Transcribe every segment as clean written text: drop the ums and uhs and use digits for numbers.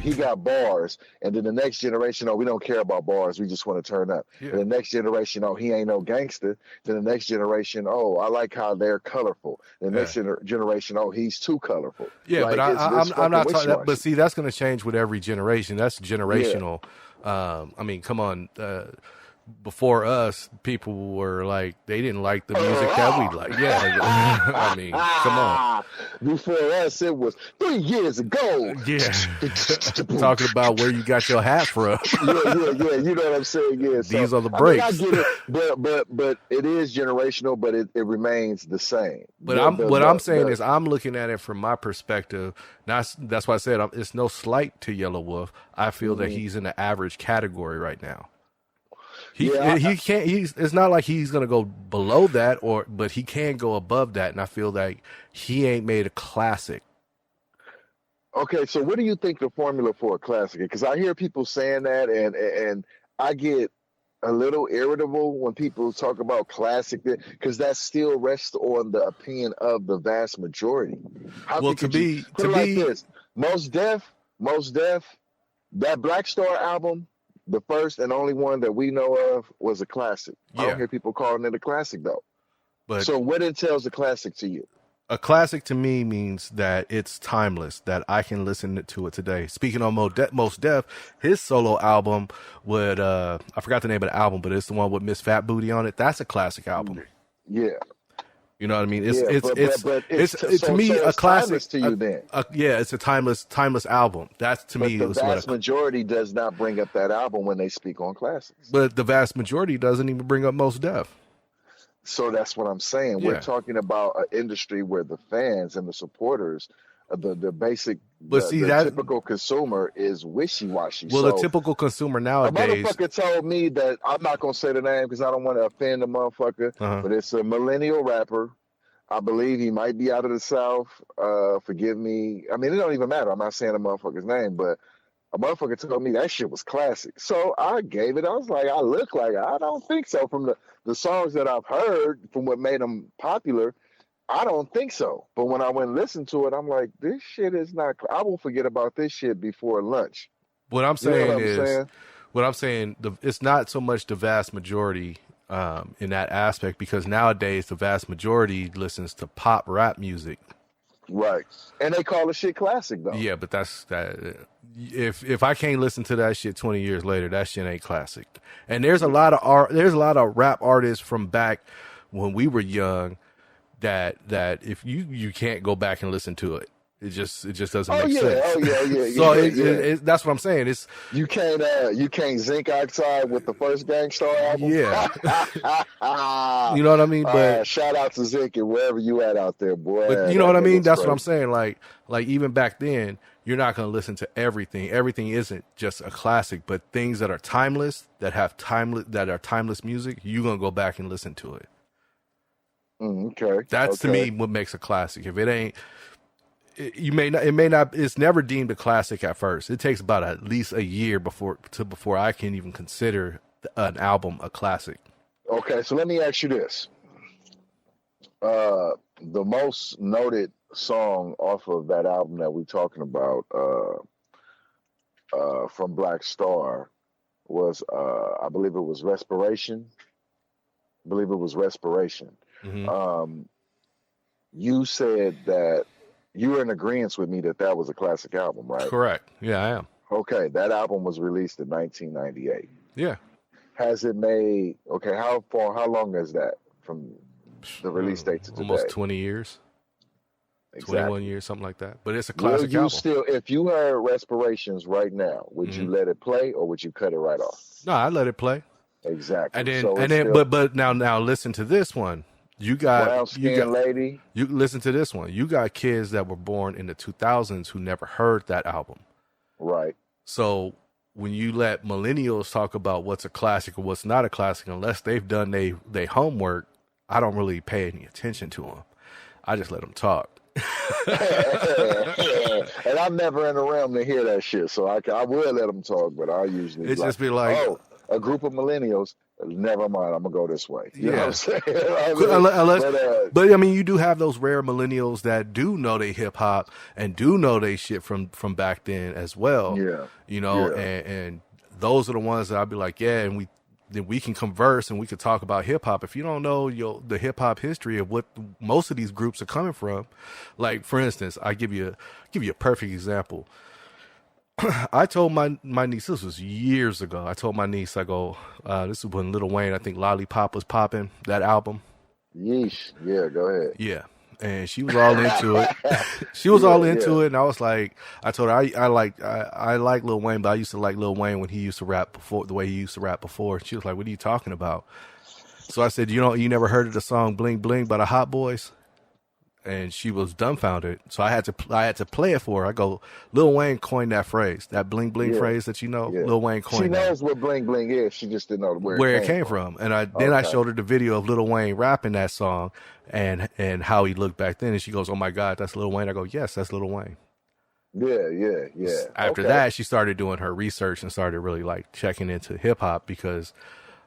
he got bars, and then the next generation, oh, we don't care about bars, we just want to turn up. Yeah. And the next generation, oh, he ain't no gangster. Then the next generation, oh, I like how they're colorful. The next generation, oh, he's too colorful. Yeah, like, but I'm not talking that. But see, that's going to change with every generation. That's generational. I mean, come on. Before us, people were like, they didn't like the music that we like. Yeah. I mean, come on. Before us, it was 3 years ago. Yeah. Talking about where you got your hat from. yeah. You know what I'm saying? Yeah. These are the breaks. I get it, but it is generational, but it remains the same. But I'm saying is I'm looking at it from my perspective. That's why I said it's no slight to Yellow Wolf. I feel that he's in the average category right now. He can't. It's not like he's gonna go below that, but he can go above that. And I feel like he ain't made a classic. Okay, so what do you think the formula for a classic? Because I hear people saying that, and I get a little irritable when people talk about classic, because that still rests on the opinion of the vast majority. To be this, Most Def, that Black Star album. The first and only one that we know of was a classic. Yeah. I don't hear people calling it a classic, though. But so what entails a classic to you? A classic to me means that it's timeless, that I can listen to it today. Speaking on Most Def, his solo album with, I forgot the name of the album, but it's the one with Miss Fat Booty on it. That's a classic album. Yeah. You know what I mean? It's to me a classic to you then. It's a timeless album. That's to me. The vast majority does not bring up that album when they speak on classics. But the vast majority doesn't even bring up Most Def. So that's what I'm saying. Yeah. We're talking about an industry where the fans and the supporters, the basic, typical consumer is wishy-washy. Well, the typical consumer nowadays. A motherfucker told me that, I'm not going to say the name because I don't want to offend the motherfucker, but it's a millennial rapper. I believe he might be out of the South. Forgive me. I mean, it don't even matter. I'm not saying the motherfucker's name, but a motherfucker told me that shit was classic. So I gave it. I was like, I don't think so. From the songs that I've heard, from what made them popular, I don't think so. But when I went and listened to it, I'm like, this shit is not. I will forget about this shit before lunch. What I'm saying it's not so much the vast majority in that aspect, because nowadays the vast majority listens to pop rap music. Right, and they call the shit classic though. Yeah, but that's that. If I can't listen to that shit 20 years later, that shit ain't classic. And there's a lot of rap artists from back when we were young that if you can't go back and listen to it. It just doesn't make sense. Oh yeah. So that's what I'm saying. It's you can't zinc oxide with the first Gang Starr album. Yeah. You know what I mean? But shout out to Zinc and wherever you at out there, boy. But you know what I mean? That's what I'm saying. Like even back then, you're not going to listen to everything. Everything isn't just a classic, but things that are timeless, that are timeless music, you're going to go back and listen to it. Okay. That's to me what makes a classic. If it ain't, it may not. It's never deemed a classic at first. It takes about at least a year before I can even consider an album a classic. Okay, so let me ask you this: the most noted song off of that album that we're talking about, from Black Star, was I believe it was Respiration. Mm-hmm. You said that you were in agreement with me that was a classic album, right? Correct. Yeah, I am. Okay, that album was released in 1998. Yeah. Has it made, how long is that from the release date to today? Almost 20 years. Exactly. 21 years, something like that. But it's a classic album. Still, if you heard Respirations right now, would you let it play or would you cut it right off? No, I'd let it play. Exactly. But now listen to this one. You got lady. You listen to this one. You got kids that were born in the 2000s who never heard that album. Right. So when you let millennials talk about what's a classic or what's not a classic, unless they've done they homework, I don't really pay any attention to them. I just let them talk. And I'm never in the realm to hear that shit, so I will let them talk, but I usually just be like, a group of millennials never mind, I'm gonna go this way. You know what I'm saying? But I mean, you do have those rare millennials that do know they hip hop and do know they shit from back then as well. Yeah. You know, and those are the ones that I'd be like, yeah, and then we can converse and we could talk about hip hop. If you don't know the hip hop history of what most of these groups are coming from, like for instance, I give you a perfect example. I told my niece, this was years ago. I told my niece, I go, this is when Lil Wayne, I think Lollipop was popping, that album. Yeesh. Yeah, go ahead. Yeah. And she was all into it. She was all into it. And I was like, I told her, I like Lil Wayne, but I used to like Lil Wayne when he used to rap before, the way he used to rap before. She was like, what are you talking about? So I said, you never heard of the song Bling Bling by the Hot Boys? And she was dumbfounded. So I had to play it for her. I go, Lil Wayne coined that phrase, that bling bling phrase that you know. Lil Wayne coined that. She knows what bling bling is. She just didn't know where it came from. And I showed her the video of Lil Wayne rapping that song and how he looked back then. And she goes, oh my God, that's Lil Wayne. I go, yes, that's Lil Wayne. Yeah. After that, she started doing her research and started really like checking into hip hop, because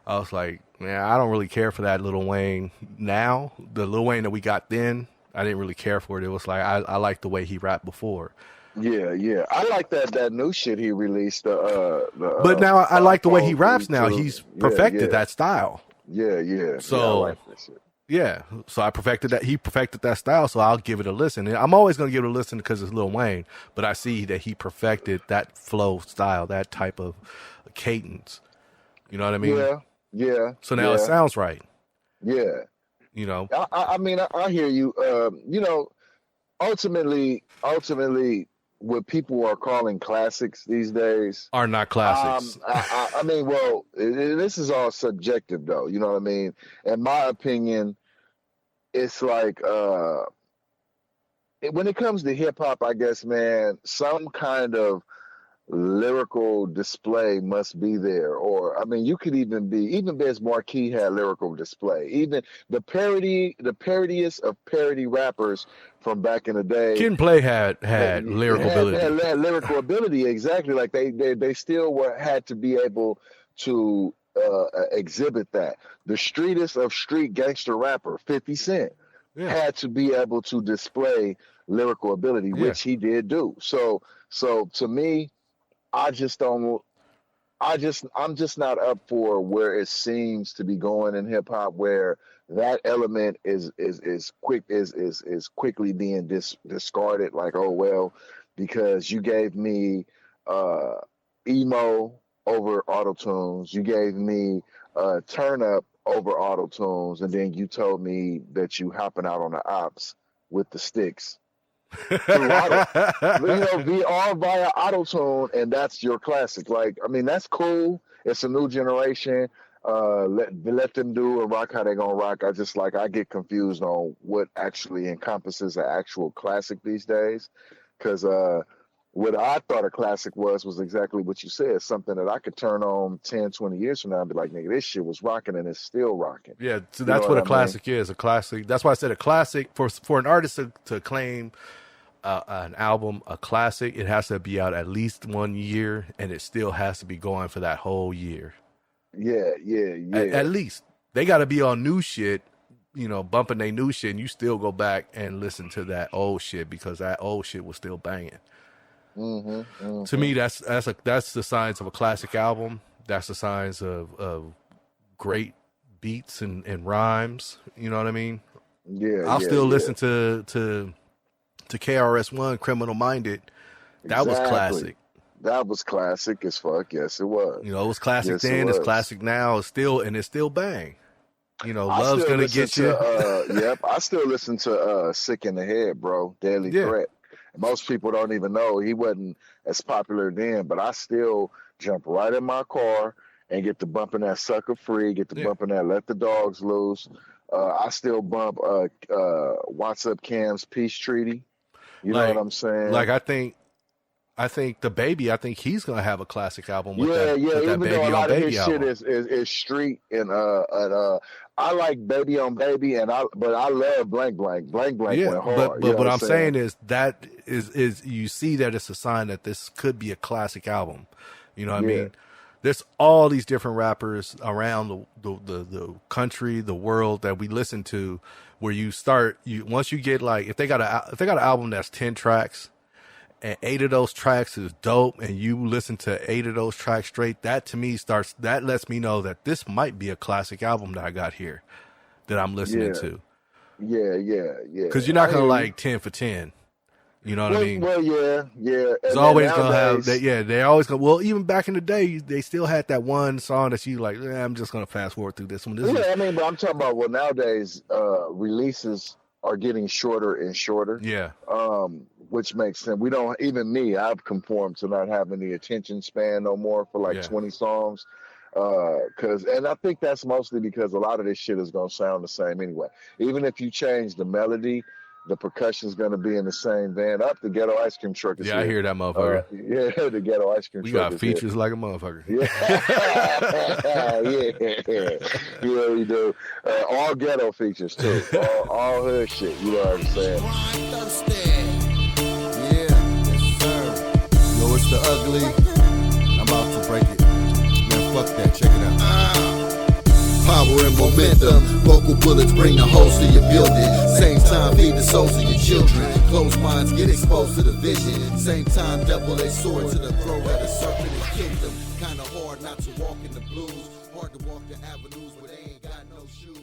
I was like, man, I don't really care for that Lil Wayne now. The Lil Wayne that we got then, I didn't really care for it. It was like I liked the way he rapped before. Yeah. I like that new shit he released. But now I like the way he raps now. He's perfected that style. Yeah. So I like that shit. Yeah, so I perfected that. He perfected that style, so I'll give it a listen. And I'm always gonna give it a listen because it's Lil Wayne. But I see that he perfected that flow style, that type of cadence. You know what I mean? Yeah. So now it sounds right. Yeah. You know, I mean, I hear you. You know, ultimately, what people are calling classics these days are not classics. I mean, well, this is all subjective, though. You know what I mean? In my opinion, it's like when it comes to hip hop, I guess, man, some kind of lyrical display must be there. Or I mean, you could even Biz Markie had lyrical display. Even the parodiest of parody rappers from back in the day, Kid and Play had lyrical ability. Had lyrical ability, exactly. Like they still had to be able to exhibit that. The streetest of street gangster rapper, 50 Cent, had to be able to display lyrical ability, which he did do. So to me, I'm just not up for where it seems to be going in hip hop, where that element is quickly being discarded. Like, oh well, because you gave me emo over auto-tunes, you gave me turn up over auto-tunes, and then you told me that you hopping out on the ops with the sticks. Be all via auto-tune, and that's your classic. Like, I mean, that's cool. It's a new generation. Let them do and rock how they gonna rock. I get confused on what actually encompasses an actual classic these days, because what I thought a classic was exactly what you said, something that I could turn on 10, 20 years from now and be like, nigga, this shit was rocking and it's still rocking. Yeah, so that's what a classic is. A classic. That's why I said a classic. For an artist to claim an album a classic, it has to be out at least 1 year, and it still has to be going for that whole year. Yeah. At least they got to be on new shit, bumping their new shit, and you still go back and listen to that old shit because that old shit was still banging. Mm-hmm. To me, that's the signs of a classic album. That's the signs of great beats and rhymes. You know what I mean? Yeah. I'll still listen to KRS-One, Criminal Minded. That was classic. That was classic as fuck. Yes, it was. It was classic then. It's classic now. It's still bang. Love's gonna get you. I still listen to Sick in the Head, bro. Deadly Threat. Most people don't even know he wasn't as popular then, but I still jump right in my car and get to bumping that Sucker Free, get to bumping that Let the Dogs Loose. I still bump What's Up Cam's Peace Treaty. You know what I'm saying? Like I think the Baby. I think he's gonna have a classic album with that. Even that though a lot of his album. shit is street and I like Baby on Baby but I love Blank Blank. Blank Blank went hard. But what I'm saying is that is you see that it's a sign that this could be a classic album. You know what I mean? there's all these different rappers around the country, the world that we listen to, where once you get like, if they got an album that's 10 tracks and 8 of those tracks is dope and you listen to 8 of those tracks straight, that to me that lets me know that this might be a classic album that I got here that I'm listening to. Yeah. Cause you're not going to like 10 for 10. You know what I mean? Well, yeah. It's always going to have that. Yeah, they always going to. Well, even back in the day, they still had that one song that you like, I'm just going to fast forward through this one. I mean, but I'm talking about, well, nowadays, releases are getting shorter and shorter. Yeah. Which makes sense. I've conformed to not having the attention span no more for like 20 songs. And I think that's mostly because a lot of this shit is going to sound the same anyway. Even if you change the melody, the percussion is going to be in the same vein. The ghetto ice cream truck is here. I hear that motherfucker. The ghetto ice cream truck. We got features like a motherfucker. Yeah, we do. All ghetto features too. all hood shit. You know what I'm saying? Yeah, yes sir. Yo, it's the ugly. I'm about to break it. Man, fuck that. Check it out. Power and momentum, vocal bullets bring the host to your building. Same time feed the souls of your children. Closed minds get exposed to the vision. Same time double-edged sword to the throat of the serpent and kingdom. Kinda hard not to walk in the blues. Hard to walk the avenues where they ain't got no shoes.